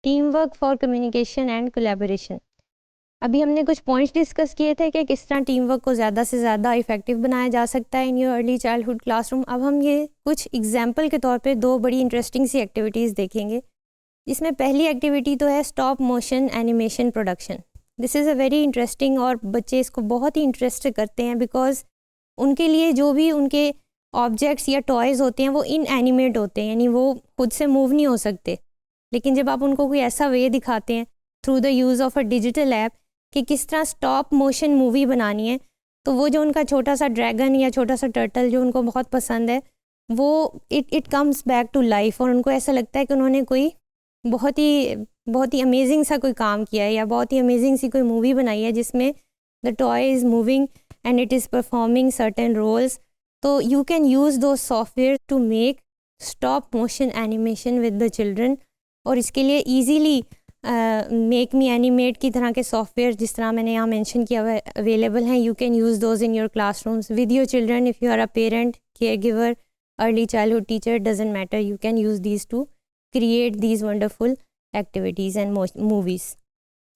Team work for communication and collaboration. अभी हमने कुछ पॉइंट्स डिस्कस किए थे कि किस तरह टीम वर्क को ज़्यादा से ज़्यादा इफ़ेक्टिव बनाया जा सकता है इन योर अर्ली चाइल्डहुड क्लासरूम। अब हम ये कुछ एग्जांपल के तौर पे दो बड़ी इंटरेस्टिंग सी एक्टिविटीज़ देखेंगे, जिसमें पहली एक्टिविटी तो है stop motion animation production. This is a very interesting और बच्चे इसको बहुत ही इंटरेस्ट से करते हैं बिकॉज उनके लिए जो भी उनके ऑब्जेक्ट्स या टॉयज़ होते हैं वो इनएनिमेट होते हैं, यानी वो खुद से मूव नहीं हो सकते। लेकिन जब आप उनको कोई ऐसा वे दिखाते हैं through the use of a digital app कि किस तरह स्टॉप मोशन मूवी बनानी है, तो वो जो उनका छोटा सा ड्रैगन या छोटा सा टर्टल जो उनको बहुत पसंद है, वो it comes back to life और उनको ऐसा लगता है कि उन्होंने कोई बहुत ही अमेजिंग सा कोई काम किया है या बहुत ही अमेजिंग सी कोई मूवी बनाई है जिसमें the toy is moving and it is performing certain roles. तो you can use those software to make stop motion animation with the children. और इसके लिए ईजीली मेक मी एनिमेट की तरह के सॉफ्टवेयर जिस तरह मैंने यहाँ मेंशन किया हुआ है अवेलेबल हैं। You can use those in your classrooms with your children if you are a parent, caregiver, early childhood teacher, doesn't matter, you can use these to create these wonderful activities and movies.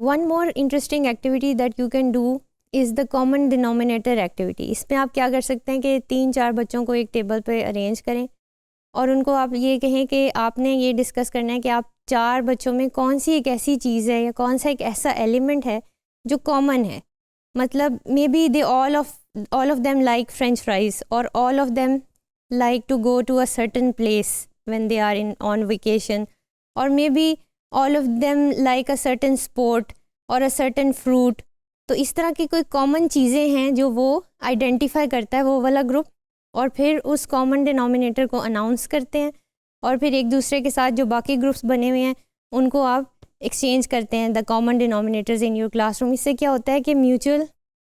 One more interesting activity that you can do is the common denominator activity. इसमें आप क्या कर सकते हैं कि 3-4 बच्चों को एक टेबल पे अरेंज करें और उनको आप ये कहें कि आपने ये डिस्कस करना है कि आप 4 बच्चों में कौन सी एक ऐसी चीज़ है या कौन सा एक ऐसा एलिमेंट है जो कॉमन है। मतलब may be they all of them like French fries और all of them like to go to a certain place when they are on vacation, or maybe all of them like a certain sport or a certain fruit. तो इस तरह की कोई common चीज़ें हैं जो वो आइडेंटिफाई करता है वो वाला ग्रुप, और फिर उस कॉमन डिनोमिनेटर को अनाउंस करते हैं और फिर एक दूसरे के साथ जो बाकी ग्रुप्स बने हुए हैं उनको आप एक्सचेंज करते हैं the common denominators in your classroom. इससे क्या होता है कि म्यूचुअल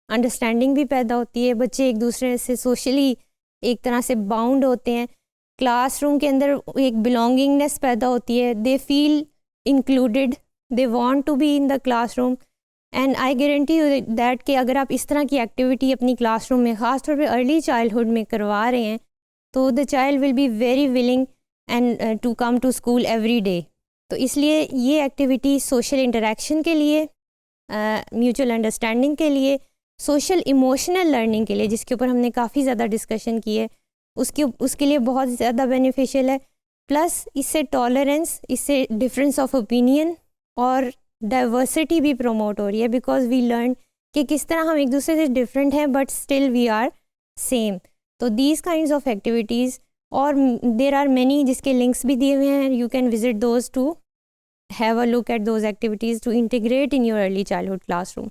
अंडरस्टैंडिंग भी पैदा होती है, बच्चे एक दूसरे से सोशली एक तरह से बाउंड होते हैं, क्लासरूम के अंदर एक बिलोंगिंगनेस पैदा होती है, they feel included, they want to be in the classroom. And I guarantee you that कि अगर आप इस तरह की एक्टिविटी अपनी क्लासरूम में ख़ास तौर पे अर्ली चाइल्डहुड में करवा रहे हैं तो the child will be very willing and to come to school every day. तो इसलिए ये एक्टिविटी सोशल इंटरेक्शन के लिए, म्यूचुअल अंडरस्टैंडिंग के लिए, सोशल इमोशनल लर्निंग के लिए, जिसके ऊपर हमने काफ़ी ज़्यादा डिस्कशन की है, उसके लिए बहुत ज़्यादा बेनिफिशियल है। प्लस इससे टॉलरेंस, इससे डिफरेंस ऑफ ओपिनियन और डाइवर्सिटी भी प्रमोट हो रही है बिकॉज वी लर्न कि किस तरह हम एक दूसरे से डिफरेंट हैं but still we are same. तो दीज काइंड्स ऑफ एक्टिविटीज़ और देर आर मैनी जिसके लिंक्स भी दिए हुए हैं, you can visit those to have a look at those activities to integrate in your early childhood classroom.